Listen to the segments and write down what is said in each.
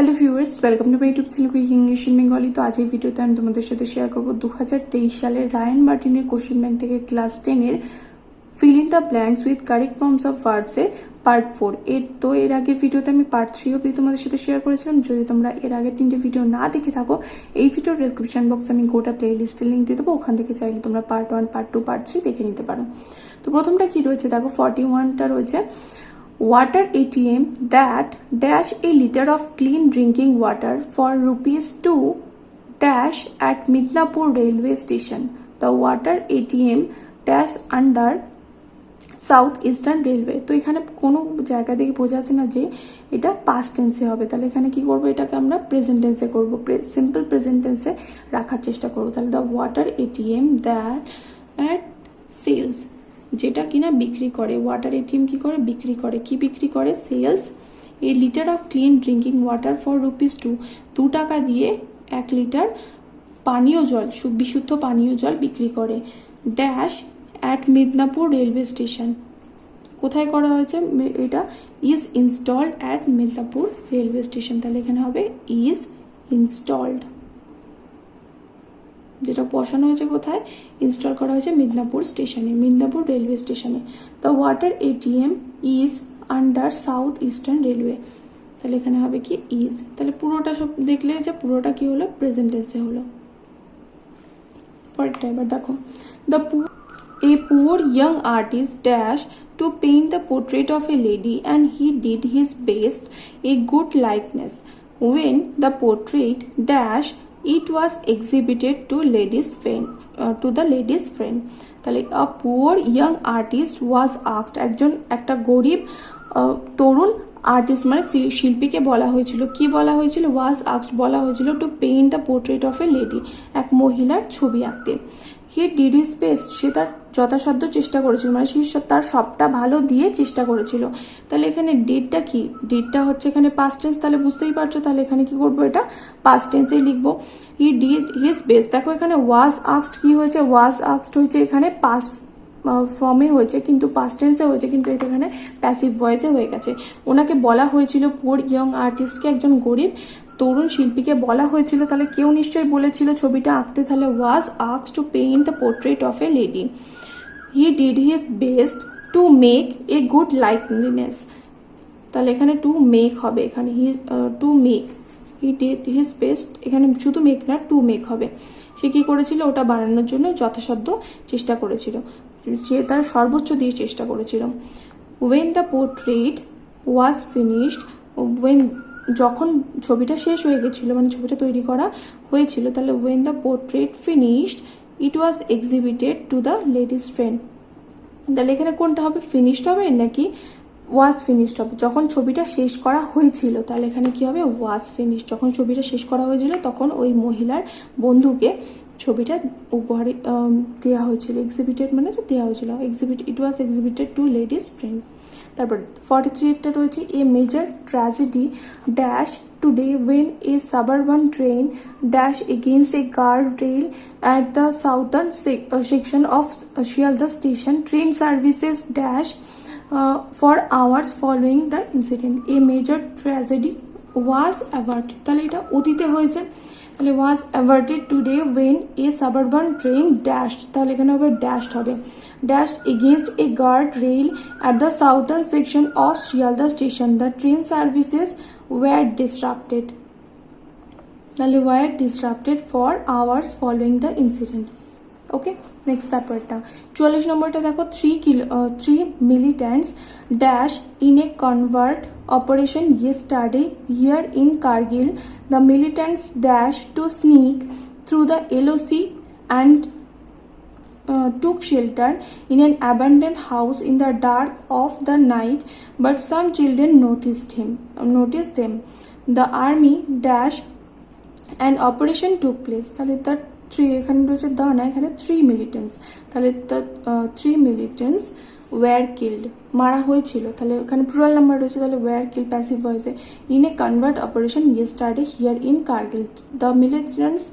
Hello viewers, welcome to my YouTube channel quick English in Bengali. তো আজ এই ভিডিওতে আমি তোমাদের সাথে শেয়ার করবো 2023 সালের রায়ান মার্টিনের কোশ্চেন ব্যাংক থেকে ক্লাস 10-এর fill in the blanks with correct forms of ভার্বসের পার্ট 4 এর আগের ভিডিওতে আমি পার্ট 3 অবধি তোমাদের সাথে শেয়ার করেছিলাম। যদি তোমরা এর আগের 3টে ভিডিও না দেখে থাকো, এই ভিডিওর ডেসক্রিপশন বক্সে আমি গোটা প্লে লিস্টের লিঙ্ক দিয়ে দেবো। ওখান থেকে চাইলে তোমরা পার্ট 1, পার্ট 2, পার্ট 3 দেখে নিতে পারো। তো প্রথমটা কি রয়েছে দেখো, 41টা রয়েছে water ATM that dash a liter of clean drinking water for ₹2 dash at Midnapur railway station. The water ATM dash under south eastern railway. তো এখানে কোনো জায়গা থেকে বোঝা যাচ্ছে না যে এটা পাস্ট টেন্সে হবে, তাহলে এখানে কি করব, এটাকে আমরা প্রেজেন্ট টেন্সে করব, সিম্পল প্রেজেন্ট টেন্সে রাখার চেষ্টা করব। তাহলে the water ATM that at sells, যেটা কিনা বিক্রি করে, ওয়াটার এটিএম কি করে, বিক্রি করে। কি বিক্রি করে? Sells a litre of clean drinking water for ₹2, 2 টাকা দিয়ে 1 লিটার পানীয় জল, বিশুদ্ধ পানীয় জল বিক্রি করে। Dash at Midnapore railway station, কোথায় করা হয়েছে এটা? Is installed at Midnapore railway station. তাহলে এখানে হবে ইজ ইনস্টলড, যেটা বসানো হয়েছে কোথায়, ইনস্টল করা হয়েছে মিদনাপুর স্টেশনে, মিদনাপুর রেলওয়ে স্টেশনে। The water ATM is under south eastern railway, তাহলে এখানে হবে কি ইজ। তাহলে পুরোটা সব দেখলে যে পুরোটা কি হলো, প্রেজেন্ট টেন্সে হলো। পরেরটা এবার দেখো, a poor young artist dash to paint the portrait of a lady and he did his best a good likeness. When the portrait dash it was exhibited to the lady's friend. তাহলে a poor young artist was asked, একটা গরিব তরুণ artist মানে শিল্পীকে বলা হয়েছিল, কি বলা হয়েছিল, ওয়াজ আস্কড বলা হয়েছিল two paint the portrait of a lady, এক মহিলার ছবি আঁকতে। হি ডিড হিজ বেস্ট, সে তার যথাসাধ্য চেষ্টা করেছিল, মানে সে তার সবটা ভালো দিয়ে চেষ্টা করেছিল। তাহলে এখানে ডিডটা কি, ডিডটা হচ্ছে এখানে পাস্ট টেন্স, তাহলে বুঝতেই পারছো। তাহলে এখানে কি করবো, এটা পাস্ট টেন্সেই লিখবো। হি ডিড হিজ বেস্ট, দেখো এখানে ওয়াজ আস্কড কি হয়েছে, ওয়াজ আস্কড হয়েছে এখানে পাস্ট ফর্মে হয়েছে, কিন্তু পাস্ট টেন্সে হয়েছে, কিন্তু এটা এখানে প্যাসিভ ভয়েসে হয়ে গেছে। ওনাকে বলা হয়েছিল, পুয়ার ইয়ং আর্টিস্টকে, একজন গরিব তরুণ শিল্পীকে বলা হয়েছিল, তাহলে কেউ নিশ্চয়ই বলেছিল ছবিটা আঁকতে, তাহলে was asked to paint the portrait of a lady. He did his best to make a good likeness, তাহলে এখানে টু মেক হবে, এখানে to make, he did his best, এখানে শুধু মেক না টু মেক হবে। সে কী করেছিল, ওটা বানানোর জন্য যথাসাধ্য চেষ্টা করেছিল, সে তার সর্বোচ্চ দিয়ে চেষ্টা করেছিল। When the portrait was finished, যখন ছবিটা শেষ হয়ে গেছিলো, মানে ছবিটা তৈরি করা হয়েছিল, তাহলে when the portrait finished it was exhibited to the lady's friend. তাহলে এখানে কোনটা হবে, ফিনিশড হবে নাকি ওয়াজ ফিনিশড হবে? যখন ছবিটা শেষ করা হয়েছিল, তাহলে এখানে কি হবে, ওয়াজ ফিনিশড। যখন ছবিটা শেষ করা হয়েছিল তখন ওই মহিলার বন্ধুকে ছবিটা উপহারে দেওয়া হয়েছিল, এক্সিবিটেড মানে দেওয়া হয়েছিল, it was exhibited to lady's friend. তারপর 43টা রয়েছে, a major tragedy dash today when a suburban train dash against a guard rail at the southern section of Sealdah station, train services dash for hours following the incident. A major tragedy was averted, তাহলে এটা অতীতে হয়েছে, তাহলে was averted today when a suburban train dash, তাহলে এখানে হবে dashed হবে, dash against a guard rail at the southern section of Sealdah station, the train services were disrupted, তাহলে were disrupted for hours following the incident. Okay, next তারপরটা 44 নম্বরটা দেখো, 3 militants dash in a covert operation yesterday here in Kargil. The militants dash to sneak through the LOC and took shelter in an abandoned house in the dark of the night, but some children noticed them. The army dash an operation took place, তাহলে তার 3 এখানে রয়েছে the না, এখানে 3 মিলিটেন্টস, তাহলে 3 মিলিটেন্টস were killed, মারা হয়েছিল, তাহলে এখানে প্লুরাল নাম্বার রয়েছে, তাহলে ওয়ার কিল্ড প্যাসিভ ভয়েসে। In a convert operation yesterday here in Kargil, the militants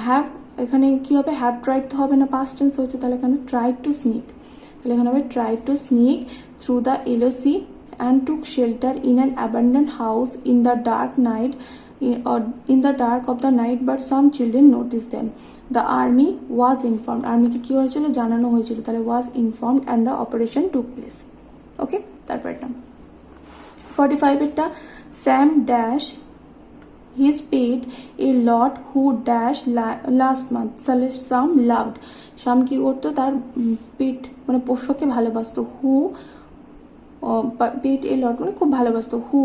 have, এখানে কী হবে, হ্যাভ ট্রাইড তো হবে না, পাস্ট টেন্স হচ্ছে, তাহলে এখানে ট্রাইড টু স্নিক, তাহলে এখানে হবে tried to sneak through the LOC and took shelter in an abandoned house in the dark night or in the dark of the night, but some children noticed them. The army was informed. Army কে কি হয়েছিল, জানানো হয়েছিল, তাহলে was informed and the operation took place. ওকে, তারপর এটা 45 এরটা Sam dash his paid a lot who dash last month. তাহলে Sam loved. Sam কি করতো, তার পেট মানে পোষ্যকে ভালোবাসতো। who পেট এ লট মানে খুব ভালোবাসতো। who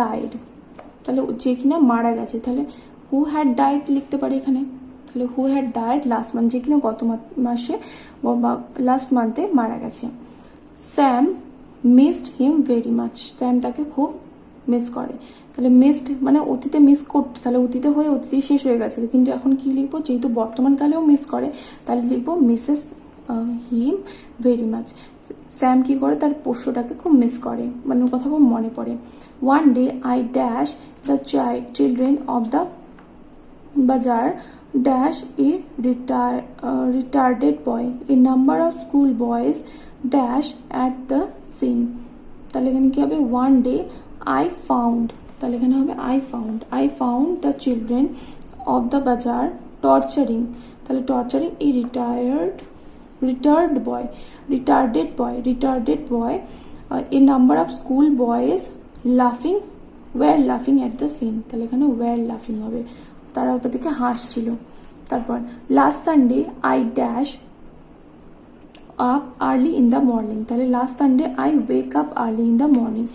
died, তাহলে যে কিনা মারা গেছে, তাহলে হু হ্যাড ডাইড লিখতে পারি এখানে। তাহলে who had died last month, যে কিনা গত মাসে বা লাস্ট মান্থে মারা গেছে। Sam missed him very much, Sam তাকে খুব মিস করে। তাহলে মিসড মানে অতীতে মিস করতো, তাহলে অতীতে হয়ে অতীতে শেষ হয়ে গেছে, কিন্তু এখন কি লিখবো, যেহেতু বর্তমানকালেও মিস করে তাহলে লিখবো Mrs him very much. Sam কি করে, তার পোষ্যটাকে খুব মিস করে, মানে ওর কথা খুব মনে পড়ে। One day I dash the children of the bazaar dash a retarded boy. A number of school boys dash at the scene. তাহলে এখানে কি হবে, ওয়ান ডে আই ফাউন্ড, তাহলে এখানে হবে I found the children of the bazaar torturing, তাহলে torturing a retarded boy. A number of school boys were laughing at the scene, তাহলে এখানে were laughing হবে, তারা ওটা থেকে হাসছিল। তারপর last Sunday I dash up early in the morning, তাহলে last Sunday I wake up early in the morning,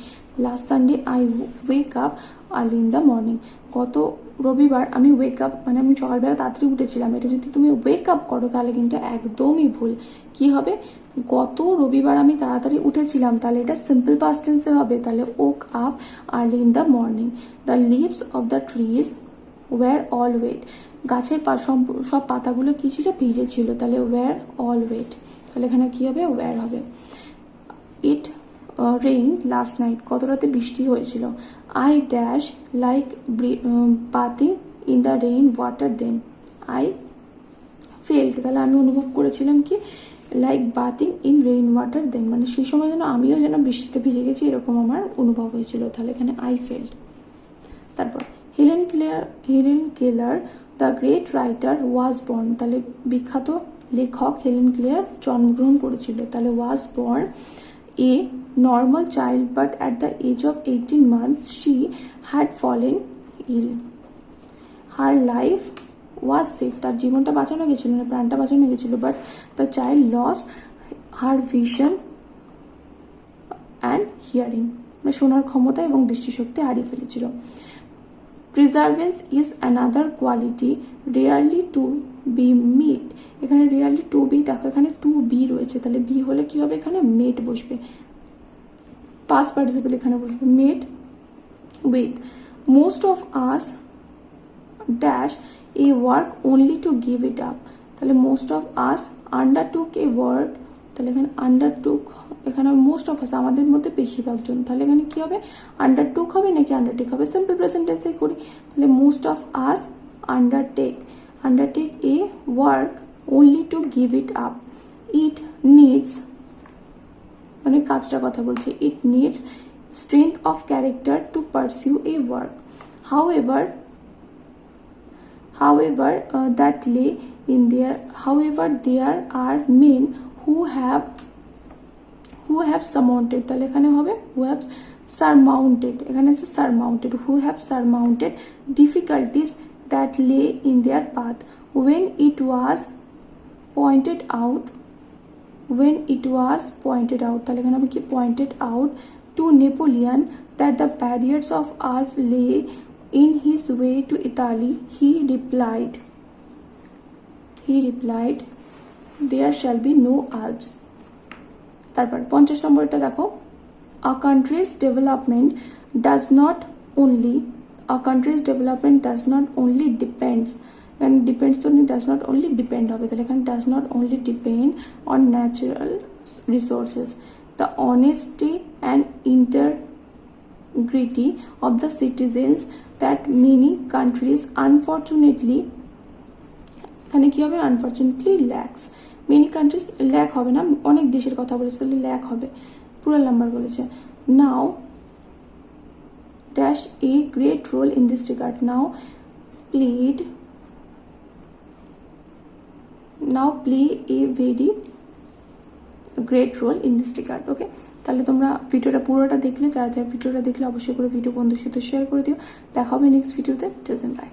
last Sunday I wake up early in the morning. গত রবিবার আমি ওয়েক আপ মানে আমি সকালবেলা তাড়াতাড়ি উঠেছিলাম, এটা যদি তুমি ওয়েক আপ করো তাহলে কিন্তু একদমই ভুল। কি হবে, গত রবিবার আমি তাড়াতাড়ি উঠেছিলাম, তাহলে এটা সিম্পল পাস্ট টেন্সে হবে, তাহলে woke up early in the morning. The leaves of the trees were all wet, গাছের সব পাতাগুলো কি ছিল, ভিজে ছিল, তাহলে ওয়ার অল ওয়েট, তাহলে এখানে কি হবে, ওয়ার হবে। ইট রেইন লাস্ট নাইট, গত রাতে বৃষ্টি হয়েছিল। I dash like bathing in the rain water then I felt, তাহলে আমি অনুভব করেছিলাম কি, like bathing in rain water then, মানে সেই সময় যেন আমিও যেন বৃষ্টিতে ভিজে গেছি এরকম আমার অনুভব হয়েছিল, তাহলে এখানে আই ফেল্ট। তারপর Helen Keller the great writer was born, তাহলে বিখ্যাত লেখক হেলেন ক্লেয়ার জন্মগ্রহণ করেছিল, তাহলে was born a normal child but at the age of 18 months she had fallen ill. Her life was saved, তার জীবনটা বাঁচানো গেছিল, না প্রাণটা বাঁচানো গেছিল, but the child lost her vision and hearing, মানে শোনার ক্ষমতা এবং দৃষ্টিশক্তি হারিয়ে ফেলেছিল। Perseverance is another quality rarely to be met, এখানে রেয়ারলি টু বি, দেখো এখানে টু বি রয়েছে, তাহলে বি হলে কি হবে, এখানে মেট বসবে, পাস্ট পার্টিসিপল এখানে বসবে, met with. Most of us dash a work only to give it up, তাহলে most of us undertook a work, তাহলে এখানে আন্ডারটুক, এখানে মোস্ট অফ আস আমাদের মধ্যে বেশিরভাগ জন, তাহলে এখানে কি হবে, আন্ডারটুক হবে নাকি আন্ডারটেক হবে, সিম্পল প্রেজেন্ট টেন্সে করি, তাহলে most of us undertake A work only to give it up. It needs, মানে কাজটা কথা বলছে, it needs strength of character to pursue a work. However, that lay in there. However, there are men who have surmounted, তাহলে এখানে হবে who have surmounted, এখানে আছে surmounted, who have surmounted difficulties that lay in their path when it was pointed out, তাহলে এখানে হবে কি, pointed out to Napoleon that the barriers of Alps lay in his way to Italy. He replied there shall be no Alps. তারপর 50 নম্বরটা দেখো, a country's development does not only depends, and depends তো does not only depend হবে, তাহলে এখানে does not only depend on natural resources. The honesty and integrity of the citizens that many countries unfortunately, এখানে কি হবে, unfortunately lacks. Many countries lack হবে না, অনেক দেশের কথা বলেছে, তাহলে ল্যাক হবে, পুরাল নাম্বার বলেছে। now dash a great role in this regard, now play a very great role in this regard. Okay, তাহলে তোমরা ভিডিওটা পুরোটা দেখলে, যারা ভিডিওটা দেখলে অবশ্যই করে ভিডিও বন্ধুর সাথে শেয়ার করে দিও। দেখা হবে নেক্সট ভিডিওতে। Till then by.